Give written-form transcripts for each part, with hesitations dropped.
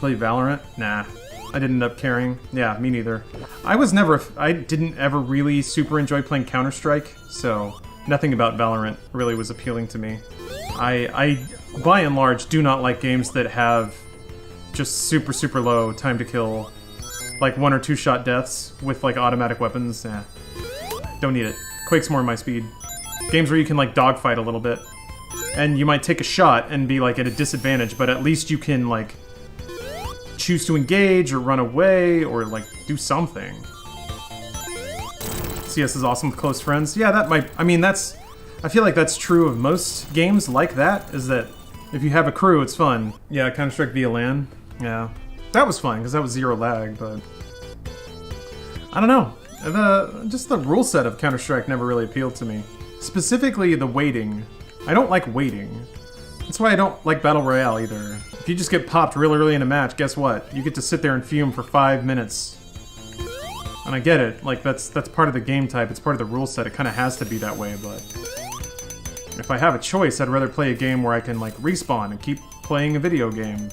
play Valorant? Nah. I didn't end up caring. Yeah, me neither. I didn't ever really super enjoy playing Counter-Strike, so nothing about Valorant really was appealing to me. I by and large, do not like games that have just super low time to kill, like 1 or 2 shot deaths with like automatic weapons. Nah. Don't need it. Quake's more my speed. Games where you can like dogfight a little bit. And you might take a shot and be like at a disadvantage, but at least you can like choose to engage or run away or like do something. CS is awesome with close friends. Yeah, that might, I feel like that's true of most games like that, is that if you have a crew, it's fun. Yeah, Counter-Strike via LAN. Yeah. That was fun, because that was 0 lag, but I don't know. Just the rule set of Counter-Strike never really appealed to me. Specifically, the waiting. I don't like waiting. That's why I don't like Battle Royale either. If you just get popped really early in a match, guess what? You get to sit there and fume for 5 minutes. And I get it, like that's part of the game type, it's part of the rule set, it kind of has to be that way, but if I have a choice, I'd rather play a game where I can like respawn and keep playing a video game.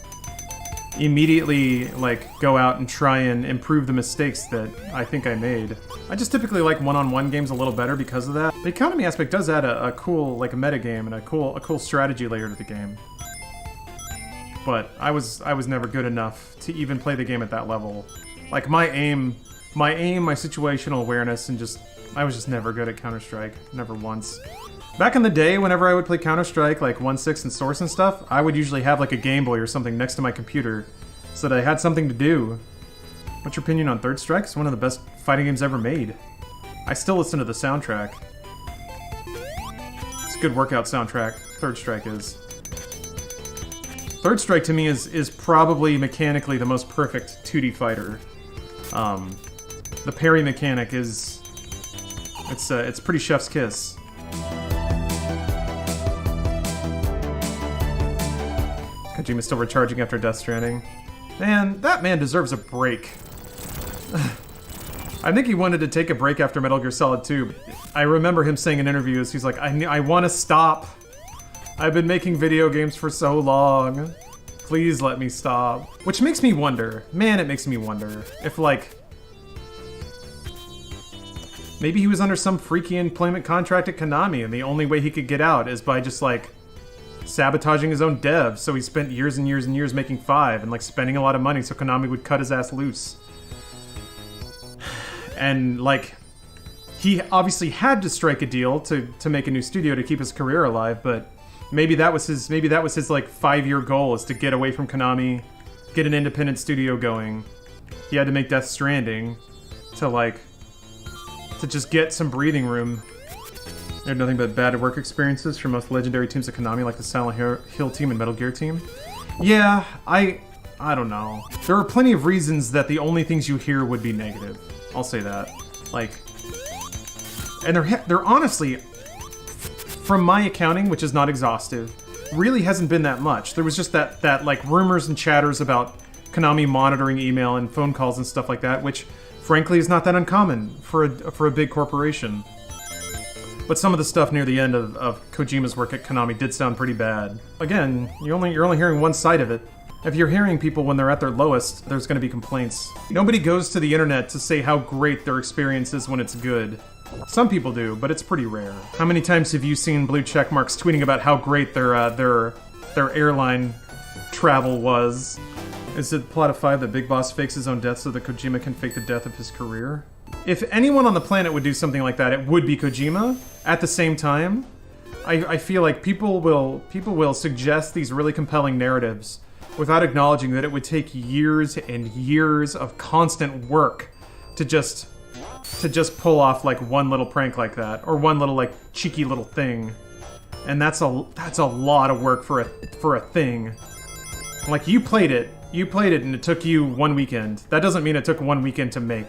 Immediately, like, go out and try and improve the mistakes that I think I made. I just typically like one-on-one games a little better because of that. The economy aspect does add a cool, like, a metagame and a cool strategy layer to the game. But I was never good enough to even play the game at that level. Like, my aim, my situational awareness, and I was just never good at Counter-Strike. Never once. Back in the day, whenever I would play Counter-Strike, like 1.6 and Source and stuff, I would usually have like a Game Boy or something next to my computer so that I had something to do. What's your opinion on Third Strike? It's one of the best fighting games ever made. I still listen to the soundtrack. It's a good workout soundtrack, Third Strike is. Third Strike to me is probably mechanically the most perfect 2D fighter. The parry mechanic is... It's pretty chef's kiss. Kojima's still recharging after Death Stranding. Man, that man deserves a break. I think he wanted to take a break after Metal Gear Solid 2. I remember him saying in interviews, he's like, I want to stop. I've been making video games for so long. Please let me stop. Which makes me wonder, man, it makes me wonder if, like, maybe he was under some freaky employment contract at Konami and the only way he could get out is by just, like, sabotaging his own devs, so he spent years and years and years making 5 and like spending a lot of money so Konami would cut his ass loose. And like, he obviously had to strike a deal to make a new studio to keep his career alive, but maybe that was his like 5-year goal, is to get away from Konami, get an independent studio going. He had to make Death Stranding to just get some breathing room. I had nothing but bad work experiences from most legendary teams at Konami, like the Silent Hill team and Metal Gear team. Yeah, I don't know. There are plenty of reasons that the only things you hear would be negative. I'll say that. Like, and they're honestly, from my accounting, which is not exhaustive, really hasn't been that much. There was just that like rumors and chatters about Konami monitoring email and phone calls and stuff like that, which frankly is not that uncommon for a big corporation. But some of the stuff near the end of Kojima's work at Konami did sound pretty bad. Again, you're only hearing one side of it. If you're hearing people when they're at their lowest, there's going to be complaints. Nobody goes to the internet to say how great their experience is when it's good. Some people do, but it's pretty rare. How many times have you seen blue checkmarks tweeting about how great their airline travel was? Is it plot of 5 that Big Boss fakes his own death so that Kojima can fake the death of his career? If anyone on the planet would do something like that, it would be Kojima. At the same time, I feel like people will suggest these really compelling narratives without acknowledging that it would take years and years of constant work to just pull off like one little prank like that, or one little like cheeky little thing. And that's a lot of work for a thing. Like, you played it and it took you 1 weekend. That doesn't mean it took 1 weekend to make.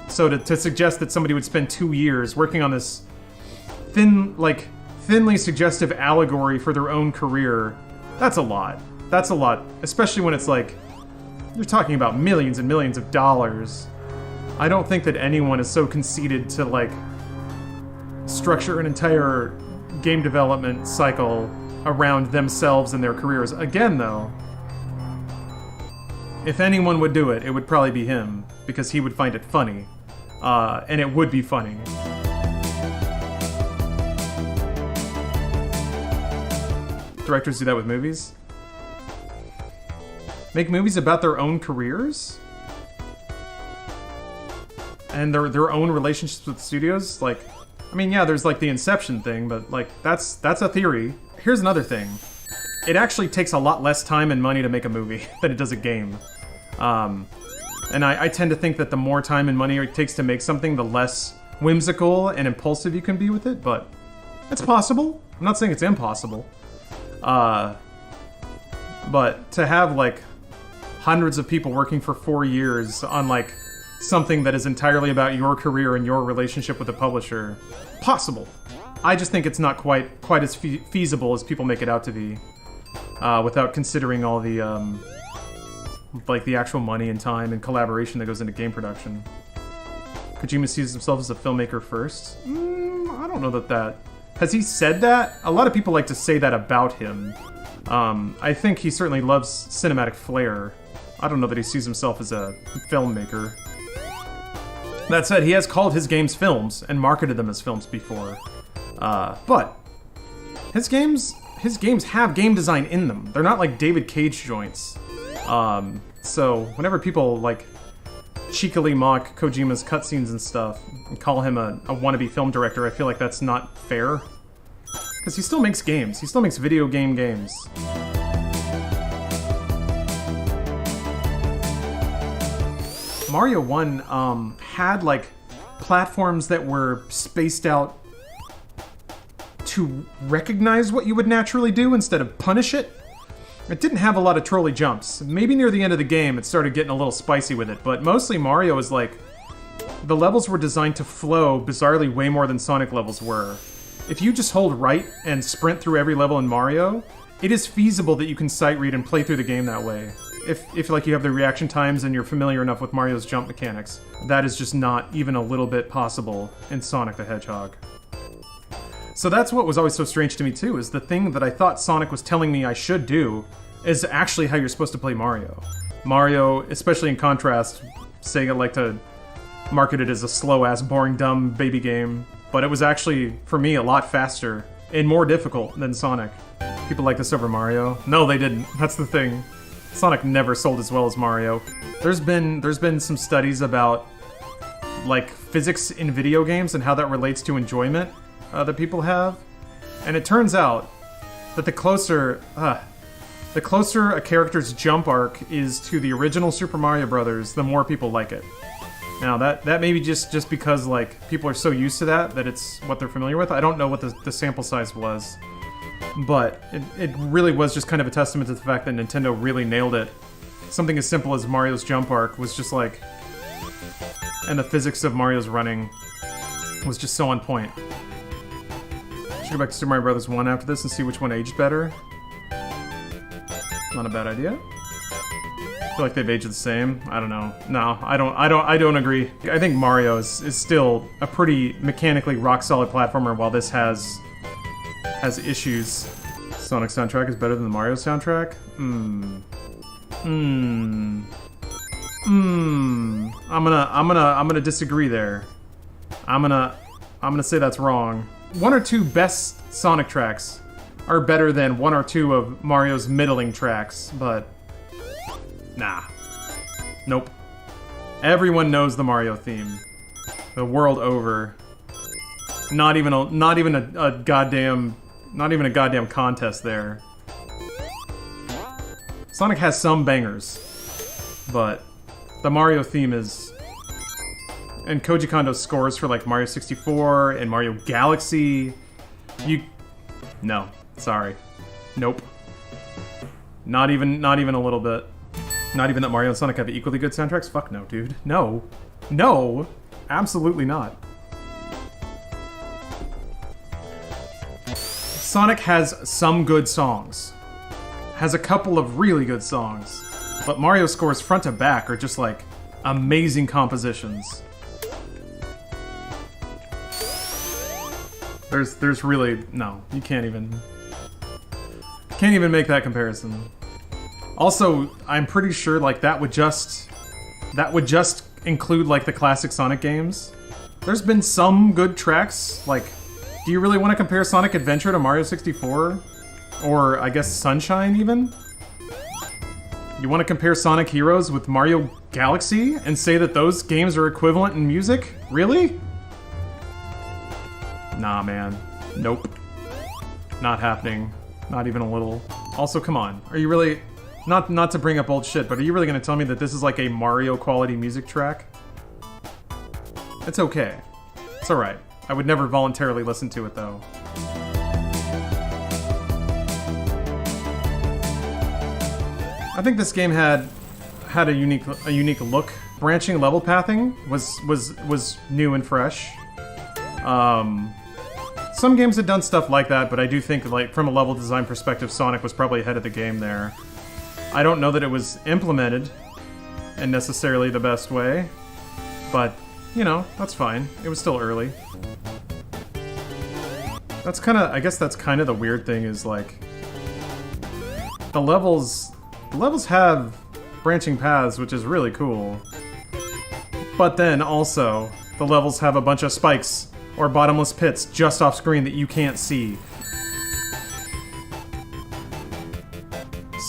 So to suggest that somebody would spend 2 years working on this thinly suggestive allegory for their own career, that's a lot. That's a lot, especially when it's like, you're talking about millions and millions of dollars. I don't think that anyone is so conceited to like structure an entire game development cycle around themselves and their careers. Again though, If anyone would do it, it would probably be him, because he would find it funny. And it would be funny. Directors do that with movies? Make movies about their own careers? And their own relationships with studios? Like, I mean, yeah, there's like the Inception thing, but like, that's a theory. Here's another thing. It actually takes a lot less time and money to make a movie than it does a game. And I tend to think that the more time and money it takes to make something, the less whimsical and impulsive you can be with it, but it's possible. I'm not saying it's impossible. But to have, like, hundreds of people working for 4 years on, like, something that is entirely about your career and your relationship with the publisher, possible. I just think it's not quite as feasible as people make it out to be, without considering all the, like, the actual money and time and collaboration that goes into game production. Kojima sees himself as a filmmaker first? I don't know that... Has he said that? A lot of people like to say that about him. I think he certainly loves cinematic flair. I don't know that he sees himself as a filmmaker. That said, he has called his games films and marketed them as films before. But his games have game design in them. They're not like David Cage joints. So whenever people like cheekily mock Kojima's cutscenes and stuff and call him a wannabe film director, I feel like that's not fair. Because he still makes games. He still makes video game games. Mario 1 had like platforms that were spaced out to recognize what you would naturally do instead of punish it. It didn't have a lot of trolley jumps. Maybe near the end of the game it started getting a little spicy with it, but mostly Mario is like... The levels were designed to flow bizarrely way more than Sonic levels were. If you just hold right and sprint through every level in Mario, it is feasible that you can sight read and play through the game that way. If like you have the reaction times and you're familiar enough with Mario's jump mechanics. That is just not even a little bit possible in Sonic the Hedgehog. So that's what was always so strange to me too, is the thing that I thought Sonic was telling me I should do is actually how you're supposed to play Mario. Mario, especially in contrast, Sega liked to market it as a slow-ass, boring, dumb baby game, but it was actually, for me, a lot faster and more difficult than Sonic. People like this over Mario? No, they didn't. That's the thing. Sonic never sold as well as Mario. There's been some studies about, like, physics in video games and how that relates to enjoyment that people have, and it turns out that the closer a character's jump arc is to the original Super Mario Bros., the more people like it. Now, that may be just because, like, people are so used to that it's what they're familiar with. I don't know what the sample size was, but it really was just kind of a testament to the fact that Nintendo really nailed it. Something as simple as Mario's jump arc was just like... And the physics of Mario's running was just so on point. Should go back to Super Mario Bros. 1 after this and see which one aged better. Not a bad idea. I feel like they've aged the same. I don't know. No, I don't agree. I think Mario is still a pretty mechanically rock-solid platformer, while this has issues. Sonic soundtrack is better than the Mario soundtrack? I'm gonna disagree there. I'm gonna say that's wrong. One or two best Sonic tracks are better than one or two of Mario's middling tracks, but nah. Nope. Everyone knows the Mario theme. The world over. Not even a goddamn contest there. Sonic has some bangers, but the Mario theme is... And Koji Kondo's scores for like Mario 64 and Mario Galaxy... No. Sorry. Nope. Not even a little bit. Not even that Mario and Sonic have equally good soundtracks? Fuck no, dude. No. No! Absolutely not. Sonic has some good songs. Has a couple of really good songs. But Mario scores front to back are just like amazing compositions. There's really... No, you can't even make that comparison. Also, I'm pretty sure like that would just include like the classic Sonic games. There's been some good tracks. Like, do you really want to compare Sonic Adventure to Mario 64? Or I guess Sunshine even? You want to compare Sonic Heroes with Mario Galaxy and say that those games are equivalent in music? Really? Nah, man. Nope. Not happening. Not even a little. Also, come on. Are you really... Not to bring up old shit, but are you really going to tell me that this is like a Mario quality music track? It's okay. It's alright. I would never voluntarily listen to it, though. I think this game had a unique look. Branching level pathing was new and fresh. Some games had done stuff like that, but I do think, like, from a level design perspective, Sonic was probably ahead of the game there. I don't know that it was implemented in necessarily the best way, but, you know, that's fine. It was still early. That's kind of, I guess that's kind of the weird thing is, like, the levels have branching paths, which is really cool. But then, also, the levels have a bunch of spikes or bottomless pits just off screen that you can't see.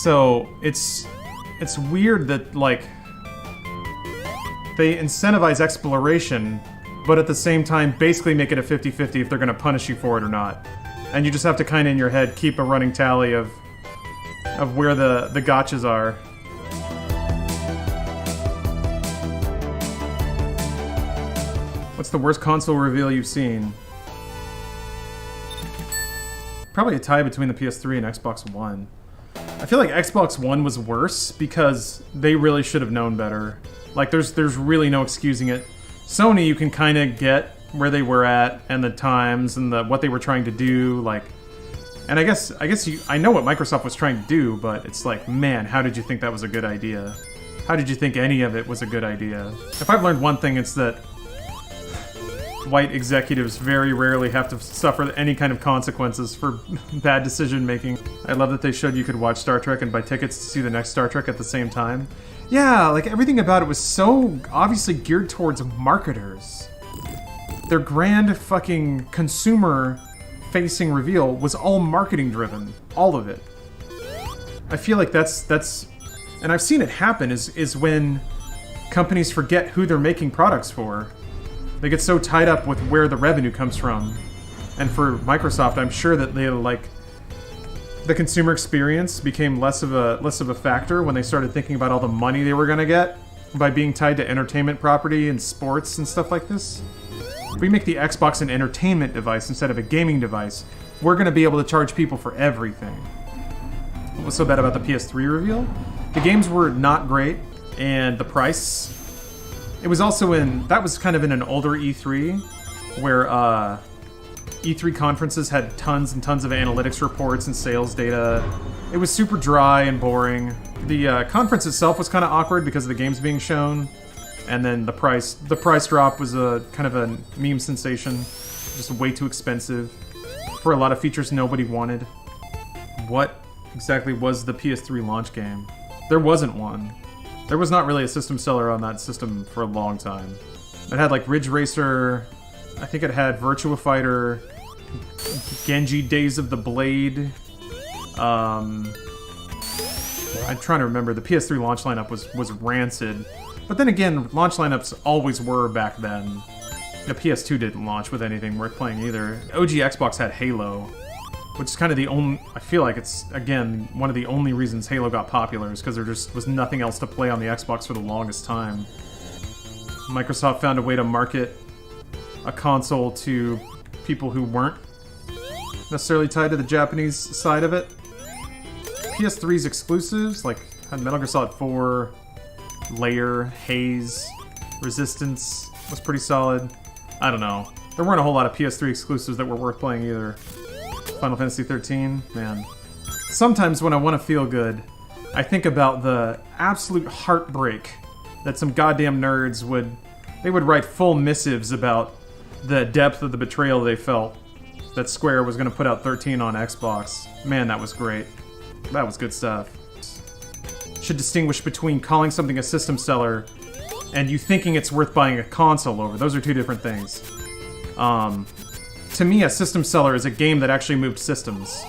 So, it's weird that, like, they incentivize exploration, but at the same time basically make it a 50-50 if they're gonna punish you for it or not. And you just have to kind of in your head keep a running tally of where the gotchas are. What's the worst console reveal you've seen? Probably a tie between the PS3 and Xbox One. I feel like Xbox One was worse because they really should have known better. Like, there's really no excusing it. Sony, you can kind of get where they were at and the times and what they were trying to do, like... And I guess I know what Microsoft was trying to do, but it's like, man, how did you think that was a good idea? How did you think any of it was a good idea? If I've learned one thing, it's that white executives very rarely have to suffer any kind of consequences for bad decision making. I love that they showed you could watch Star Trek and buy tickets to see the next Star Trek at the same time. Yeah, like everything about it was so obviously geared towards marketers. Their grand fucking consumer-facing reveal was all marketing-driven. All of it. I feel like that's... And I've seen it happen, is when companies forget who they're making products for. They get so tied up with where the revenue comes from. And for Microsoft, I'm sure that they, like... The consumer experience became less of a factor when they started thinking about all the money they were gonna get by being tied to entertainment property and sports and stuff like this. If we make the Xbox an entertainment device instead of a gaming device, we're gonna be able to charge people for everything. What was so bad about the PS3 reveal? The games were not great, and the price... It was also that was kind of in an older E3, where, E3 conferences had tons and tons of analytics reports and sales data. It was super dry and boring. The conference itself was kind of awkward because of the games being shown. And then the price drop was a kind of a meme sensation. Just way too expensive for a lot of features nobody wanted. What exactly was the PS3 launch game? There wasn't one. There was not really a system seller on that system for a long time. It had like Ridge Racer, I think it had Virtua Fighter, Genji Days of the Blade. I'm trying to remember. The PS3 launch lineup was rancid. But then again, launch lineups always were back then. The PS2 didn't launch with anything worth playing either. OG Xbox had Halo, which is kind of the only... I feel like it's, again, one of the only reasons Halo got popular is because there just was nothing else to play on the Xbox for the longest time. Microsoft found a way to market a console to people who weren't necessarily tied to the Japanese side of it. PS3's exclusives, like, had Metal Gear Solid 4, Layer, Haze, Resistance, was pretty solid. I don't know. There weren't a whole lot of PS3 exclusives that were worth playing either. Final Fantasy 13, man. Sometimes when I want to feel good, I think about the absolute heartbreak that some goddamn nerds would write full missives about the depth of the betrayal they felt that Square was going to put out 13 on Xbox. Man, that was great. That was good stuff. should distinguish between calling something a system seller and you thinking it's worth buying a console over. Those are two different things. To me, a system seller is a game that actually moved systems.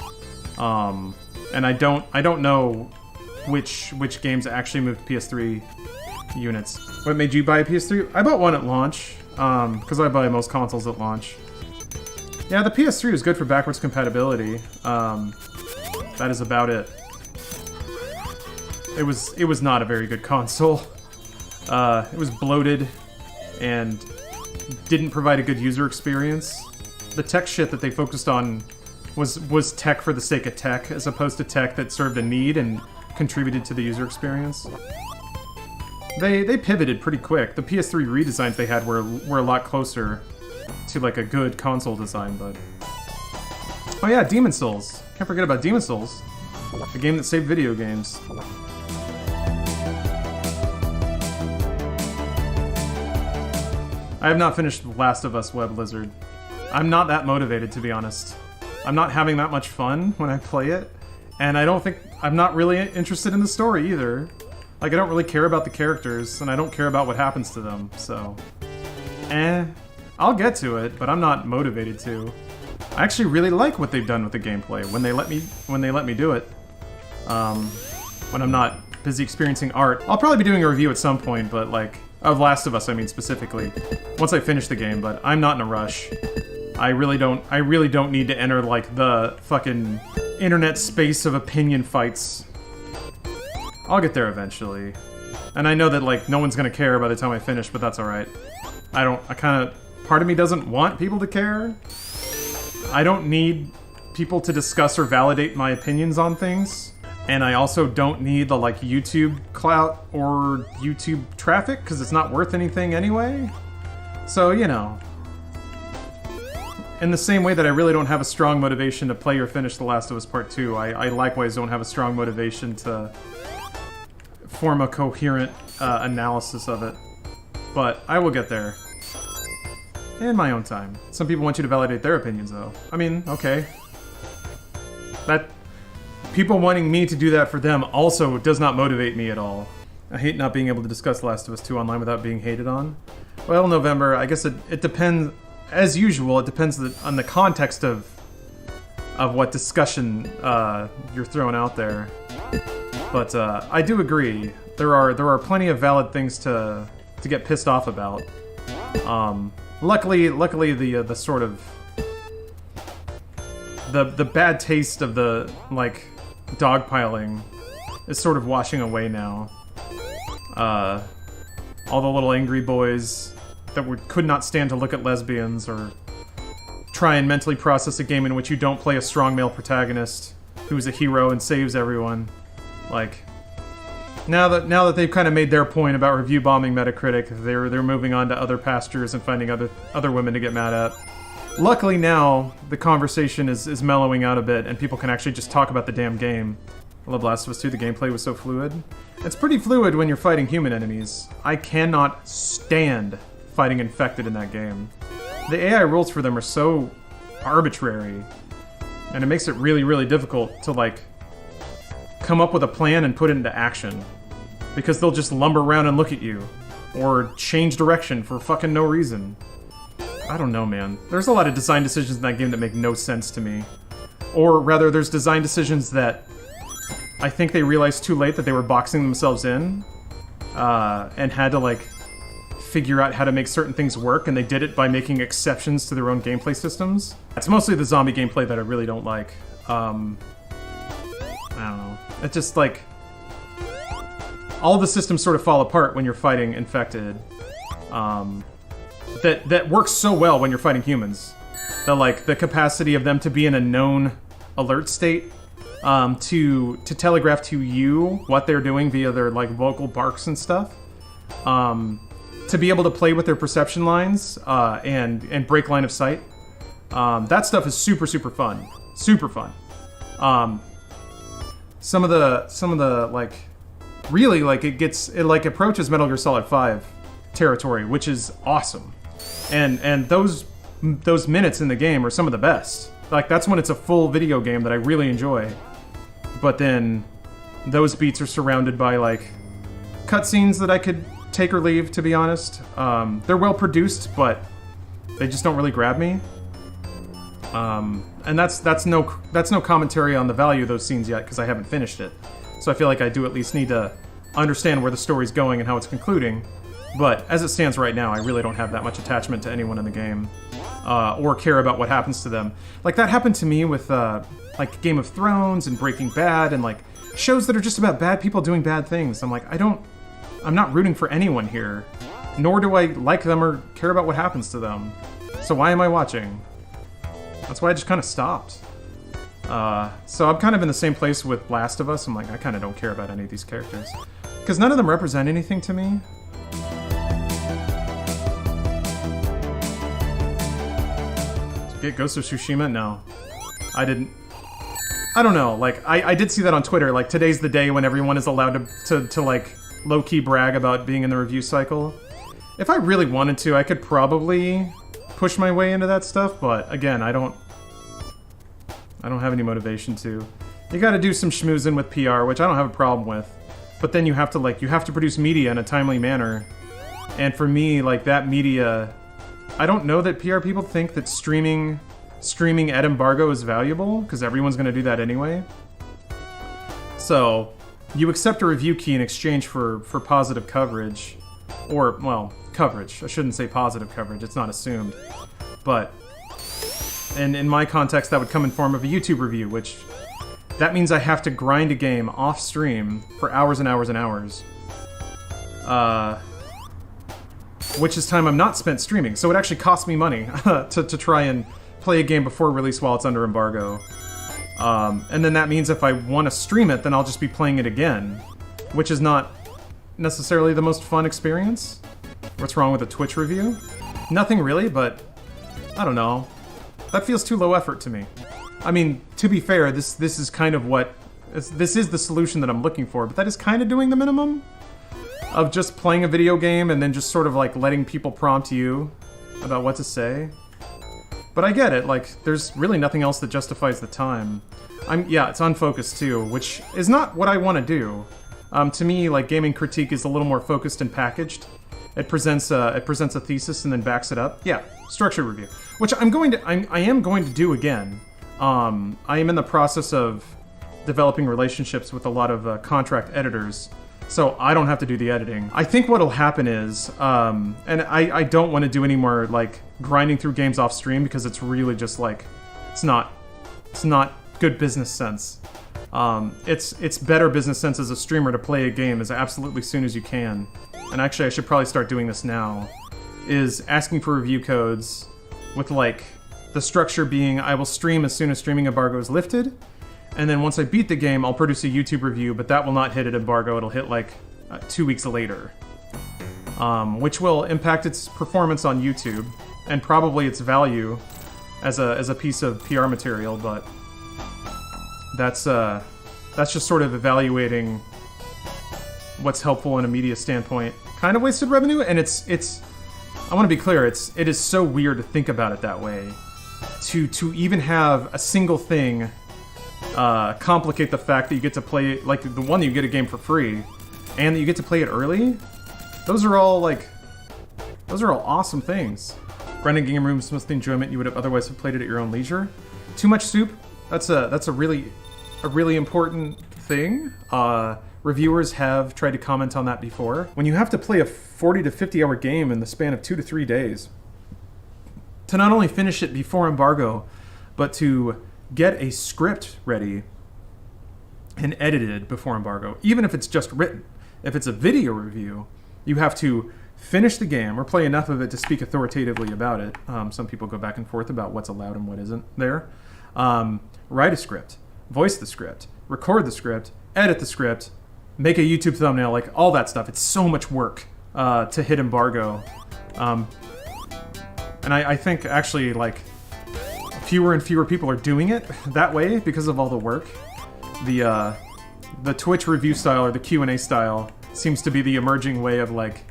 And I don't know which games actually moved PS3 units. What made you buy a PS3? I bought one at launch, because I buy most consoles at launch. Yeah, the PS3 was good for backwards compatibility. That is about it. It was not a very good console. It was bloated and didn't provide a good user experience. The tech shit that they focused on was tech for the sake of tech, as opposed to tech that served a need and contributed to the user experience. They pivoted pretty quick. The PS3 redesigns they had were a lot closer to like a good console design, but... Oh yeah, Demon's Souls. Can't forget about Demon's Souls. The game that saved video games. I have not finished Last of Us Web Lizard. I'm not that motivated, to be honest. I'm not having that much fun when I play it, and I'm not really interested in the story either. Like, I don't really care about the characters, and I don't care about what happens to them, so... I'll get to it, but I'm not motivated to. I actually really like what they've done with the gameplay when they let me do it. When I'm not busy experiencing art. I'll probably be doing a review at some point, but like, of Last of Us, I mean, specifically. Once I finish the game, but I'm not in a rush. I really don't need to enter, like, the fucking internet space of opinion fights. I'll get there eventually. And I know that, like, no one's gonna care by the time I finish, but that's alright. Part of me doesn't want people to care. I don't need people to discuss or validate my opinions on things. And I also don't need the, like, YouTube clout or YouTube traffic, because it's not worth anything anyway. So, you know. In the same way that I really don't have a strong motivation to play or finish The Last of Us Part 2, I likewise don't have a strong motivation to form a coherent analysis of it. But I will get there. In my own time. Some people want you to validate their opinions, though. I mean, okay. People wanting me to do that for them also does not motivate me at all. I hate not being able to discuss Last of Us 2 online without being hated on. Well, November, I guess it depends... As usual, it depends on the context of what discussion you're throwing out there. But I do agree. There are plenty of valid things to get pissed off about. Luckily, the sort of the bad taste of the like dogpiling is sort of washing away now. All the little angry boys that could not stand to look at lesbians or try and mentally process a game in which you don't play a strong male protagonist who's a hero and saves everyone. Like, now that they've kind of made their point about review bombing Metacritic, they're moving on to other pastures and finding other women to get mad at. Luckily now, the conversation is mellowing out a bit and people can actually just talk about the damn game. I love Last of Us 2, the gameplay was so fluid. It's pretty fluid when you're fighting human enemies. I cannot stand fighting infected in that game. The AI rules for them are so arbitrary, and it makes it really, really difficult to, like, come up with a plan and put it into action. Because they'll just lumber around and look at you, or change direction for fucking no reason. I don't know, man. There's a lot of design decisions in that game that make no sense to me. Or rather, there's design decisions that I think they realized too late that they were boxing themselves in, and had to, like, figure out how to make certain things work, and they did it by making exceptions to their own gameplay systems. It's mostly the zombie gameplay that I really don't like. I don't know. It's just, like, all the systems sort of fall apart when you're fighting infected. That works so well when you're fighting humans. The capacity of them to be in a known alert state, to telegraph to you what they're doing via their, like, vocal barks and stuff. To be able to play with their perception lines, and break line of sight. That stuff is super, super fun. Super fun. Some of the, like, really, like, it like approaches Metal Gear Solid 5 territory, which is awesome. And those minutes in the game are some of the best. Like, that's when it's a full video game that I really enjoy. But then those beats are surrounded by, like, cutscenes that I could take or leave, to be honest. They're well produced, but they just don't really grab me. And that's no commentary on the value of those scenes yet, because I haven't finished it. So I feel like I do at least need to understand where the story's going and how it's concluding. But as it stands right now, I really don't have that much attachment to anyone in the game, or care about what happens to them. Like, that happened to me with, like, Game of Thrones and Breaking Bad and, like, shows that are just about bad people doing bad things. I'm like, I'm not rooting for anyone here, nor do I like them or care about what happens to them. So why am I watching? That's why I just kind of stopped. So I'm kind of in the same place with Last of Us. I'm like, I kind of don't care about any of these characters, because none of them represent anything to me. Get Ghost of Tsushima? No. I didn't. I don't know, like, I did see that on Twitter, like, today's the day when everyone is allowed to like, low-key brag about being in the review cycle. If I really wanted to, I could probably push my way into that stuff, but, again, I don't have any motivation to. You gotta do some schmoozing with PR, which I don't have a problem with, but then you have to produce media in a timely manner, and for me, like, that media... I don't know that PR people think that streaming at embargo is valuable, because everyone's going to do that anyway. So, you accept a review key in exchange for positive coverage. Or, well, coverage. I shouldn't say positive coverage, it's not assumed. But, and in my context, that would come in form of a YouTube review, which... that means I have to grind a game off-stream for hours and hours and hours. Which is time I'm not spent streaming, so it actually costs me money to try and play a game before release while it's under embargo. And then that means if I want to stream it, then I'll just be playing it again, which is not necessarily the most fun experience. What's wrong with a Twitch review? Nothing really, but I don't know. That feels too low effort to me. I mean, to be fair, this is kind of what... this is the solution that I'm looking for, but that is kind of doing the minimum of just playing a video game and then just sort of like letting people prompt you about what to say. But I get it, like, there's really nothing else that justifies the time. Yeah, it's unfocused too, which is not what I want to do. To me, like, gaming critique is a little more focused and packaged. It presents a thesis and then backs it up. Yeah, structured review, which I am going to do again. I am in the process of developing relationships with a lot of contract editors, so I don't have to do the editing. I think what'll happen is, and I don't want to do any more, like, grinding through games off stream, because it's really just, like, it's not good business sense. It's better business sense as a streamer to play a game as absolutely soon as you can. And actually, I should probably start doing this now, is asking for review codes with, like, the structure being, I will stream as soon as streaming embargo is lifted, and then once I beat the game, I'll produce a YouTube review, but that will not hit at embargo, it'll hit like 2 weeks later. Which will impact its performance on YouTube, and probably its value as a piece of PR material, but that's just sort of evaluating what's helpful in a media standpoint. Kind of wasted revenue, and it's I want to be clear, it is so weird to think about it that way. To even have a single thing complicate the fact that you get to play, like, the one that you get a game for free, and that you get to play it early. Those are all awesome things. Grinding game rooms must the enjoyment you would have otherwise have played it at your own leisure. Too much soup? That's a really important thing. Reviewers have tried to comment on that before. When you have to play a 40 to 50 hour game in the span of 2 to 3 days, to not only finish it before embargo, but to get a script ready and edited before embargo, even if it's just written. If it's a video review, you have to finish the game or play enough of it to speak authoritatively about it. Some people go back and forth about what's allowed and what isn't there. Write a script, voice the script, record the script, edit the script, make a YouTube thumbnail, like all that stuff. It's so much work to hit embargo. And I think actually, like, fewer and fewer people are doing it that way because of all the work. The Twitch review style or the Q&A style seems to be the emerging way of, like,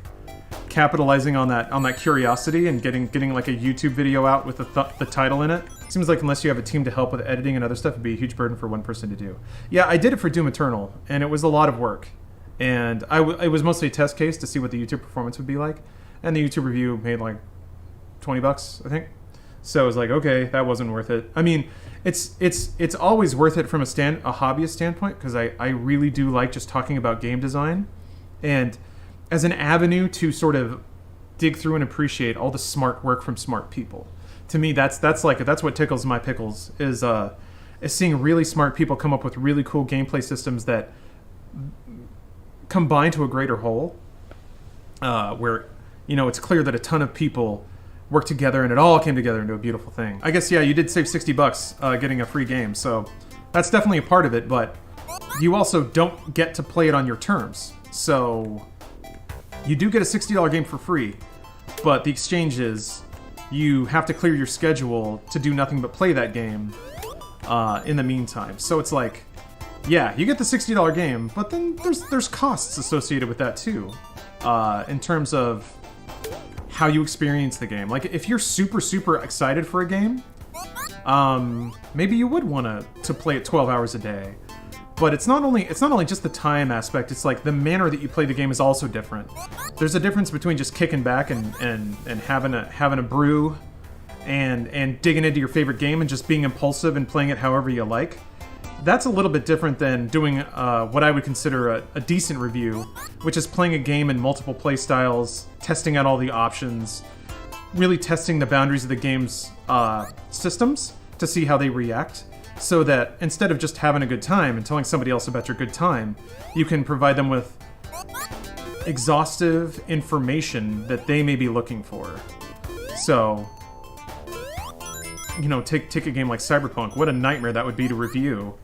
capitalizing on that curiosity and getting like a YouTube video out with the title in it. Seems like unless you have a team to help with editing and other stuff, it'd be a huge burden for one person to do. Yeah, I did it for Doom Eternal, and it was a lot of work. And it was mostly a test case to see what the YouTube performance would be like. And the YouTube review made like $20, I think. So I was like, okay, that wasn't worth it. I mean, it's always worth it from a hobbyist standpoint, because I really do like just talking about game design. And as an avenue to sort of dig through and appreciate all the smart work from smart people. To me, that's what tickles my pickles, is seeing really smart people come up with really cool gameplay systems that combine to a greater whole, where, you know, it's clear that a ton of people worked together and it all came together into a beautiful thing. I guess, yeah, you did save $60 getting a free game, so that's definitely a part of it, but you also don't get to play it on your terms. So you do get a $60 game for free, but the exchange is you have to clear your schedule to do nothing but play that game in the meantime. So it's like, yeah, you get the $60 game, but then there's costs associated with that too, in terms of how you experience the game. Like, if you're super excited for a game, maybe you would want to play it 12 hours a day. But it's not only just the time aspect, it's like the manner that you play the game is also different. There's a difference between just kicking back and having a brew and digging into your favorite game and just being impulsive and playing it however you like. That's a little bit different than doing what I would consider a decent review, which is playing a game in multiple play styles, testing out all the options, really testing the boundaries of the game's systems to see how they react. So that instead of just having a good time and telling somebody else about your good time, you can provide them with exhaustive information that they may be looking for. So, you know, take a game like Cyberpunk. What a nightmare that would be to review.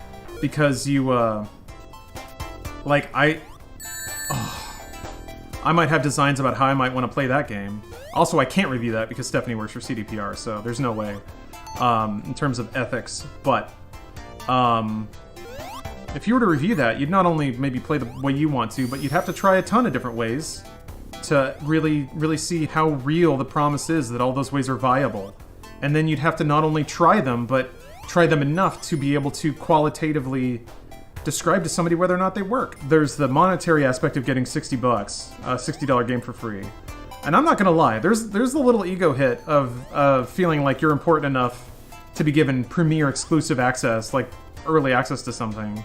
Because you, I might have designs about how I might want to play that game. Also, I can't review that because Stephanie works for CDPR, so there's no way, in terms of ethics. But if you were to review that, you'd not only maybe play the way you want to, but you'd have to try a ton of different ways to really see how real the promise is that all those ways are viable. And then you'd have to not only try them, but try them enough to be able to qualitatively describe to somebody whether or not they work. There's the monetary aspect of getting $60, a $60 game for free. And I'm not gonna lie, there's the little ego hit of feeling like you're important enough to be given premier exclusive access, like early access to something.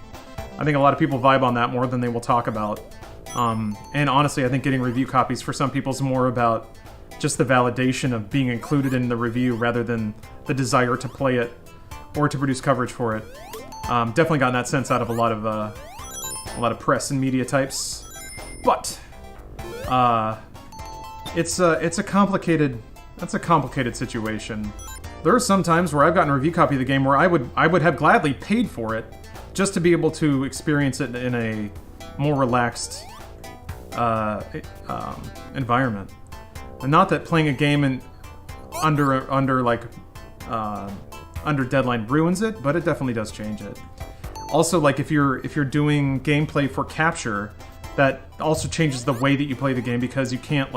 I think a lot of people vibe on that more than they will talk about. And honestly, I think getting review copies for some people is more about just the validation of being included in the review rather than the desire to play it or to produce coverage for it. Definitely gotten that sense out of a lot of press and media types. But it's a complicated situation. There are some times where I've gotten a review copy of the game where I would have gladly paid for it just to be able to experience it in a more relaxed environment. And not that playing a game under deadline ruins it, but it definitely does change it. Also, like if you're doing gameplay for capture, that also changes the way that you play the game, because you can't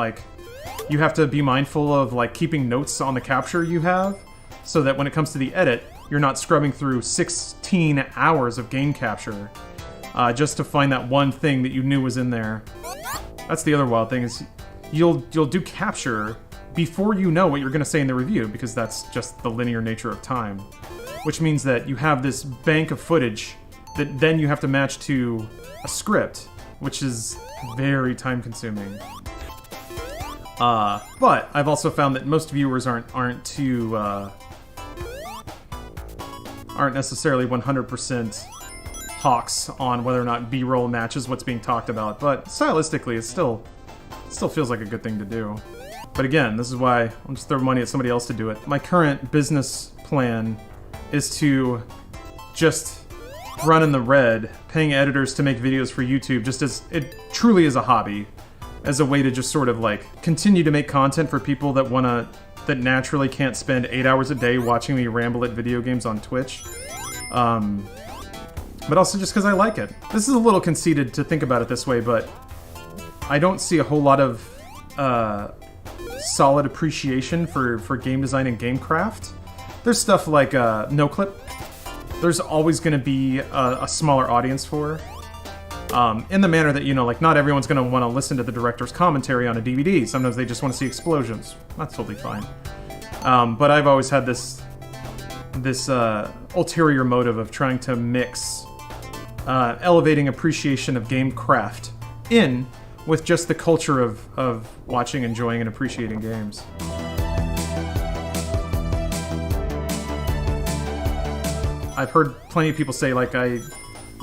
you have to be mindful of keeping notes on the capture you have, so that when it comes to the edit, you're not scrubbing through 16 hours of game capture just to find that one thing that you knew was in there. That's the other wild thing, is you'll do capture before you know what you're going to say in the review, because that's just the linear nature of time. Which means that you have this bank of footage that then you have to match to a script, which is very time-consuming. But I've also found that most viewers aren't necessarily 100% hawks on whether or not B-roll matches what's being talked about, but stylistically it still feels like a good thing to do. But again, this is why I'll just throw money at somebody else to do it. My current business plan is to just run in the red, paying editors to make videos for YouTube, just as it truly is a hobby, as a way to just sort of continue to make content for people that that naturally can't spend 8 hours a day watching me ramble at video games on Twitch. But also just because I like it. This is a little conceited to think about it this way, but I don't see a whole lot of solid appreciation for game design and game craft. There's stuff like NoClip. There's always going to be a smaller audience for. In the manner that, you know, like, not everyone's going to want to listen to the director's commentary on a DVD. Sometimes they just want to see explosions. That's totally fine. But I've always had this ulterior motive of trying to mix elevating appreciation of game craft in with just the culture of watching, enjoying, and appreciating games. I've heard plenty of people say, like, I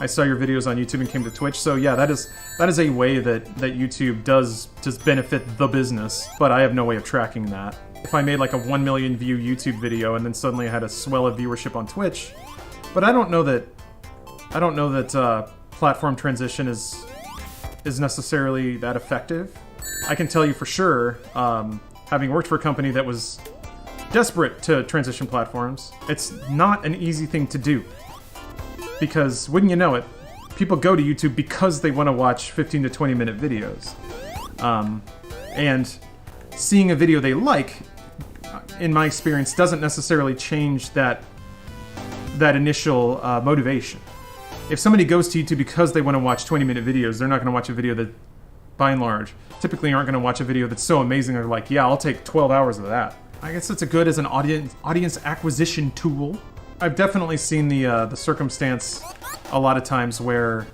saw your videos on YouTube and came to Twitch, so yeah, that is a way that YouTube does benefit the business, but I have no way of tracking that. If I made like a 1 million view YouTube video and then suddenly I had a swell of viewership on Twitch, but I don't know that platform transition is necessarily that effective. I can tell you for sure, having worked for a company that was desperate to transition platforms, it's not an easy thing to do. Because, wouldn't you know it, people go to YouTube because they want to watch 15 to 20 minute videos. And seeing a video they like, in my experience, doesn't necessarily change that initial motivation. If somebody goes to YouTube because they want to watch 20-minute videos, they're not going to watch a video that, by and large, typically aren't going to watch a video that's so amazing they're like, yeah, I'll take 12 hours of that. I guess it's a good as an audience acquisition tool. I've definitely seen the circumstance a lot of times where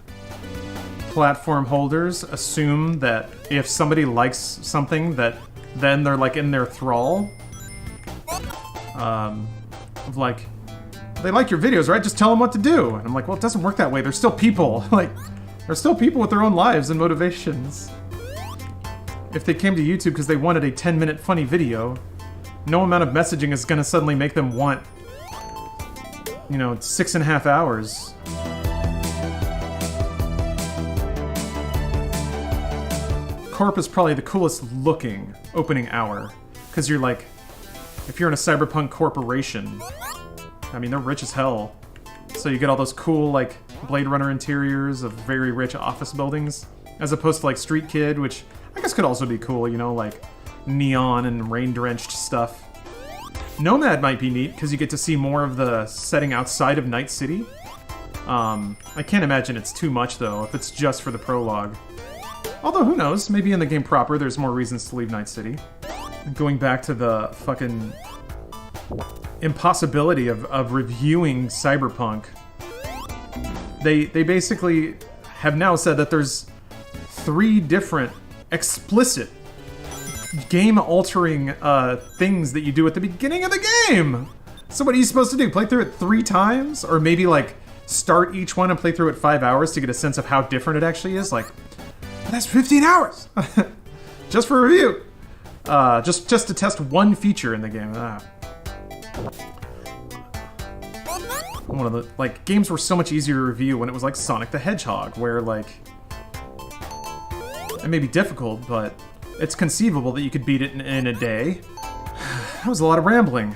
platform holders assume that if somebody likes something, that then they're like in their thrall. Of like, they like your videos, right? Just tell them what to do. And I'm like, well, it doesn't work that way. They're still people. Like, they're still people with their own lives and motivations. If they came to YouTube because they wanted a 10-minute funny video, no amount of messaging is gonna suddenly make them want, 6.5 hours. Corp is probably the coolest looking opening hour, because you're like, if you're in a cyberpunk corporation, I mean, they're rich as hell. So you get all those cool, like, Blade Runner interiors of very rich office buildings, as opposed to, like, Street Kid, which I guess could also be cool, like neon and rain-drenched stuff. Nomad might be neat, because you get to see more of the setting outside of Night City. I can't imagine it's too much, though, if it's just for the prologue. Although, who knows, maybe in the game proper there's more reasons to leave Night City. Going back to the fucking impossibility of reviewing Cyberpunk, they basically have now said that there's 3 different explicit game-altering things that you do at the beginning of the game! So what are you supposed to do? Play through it 3 times? Or maybe, like, start each one and play through it 5 hours to get a sense of how different it actually is? Like, that's 15 hours! Just for review! Just to test one feature in the game. One of the, like, games were so much easier to review when it was like Sonic the Hedgehog, where, like, it may be difficult, but it's conceivable that you could beat it in a day. That was a lot of rambling.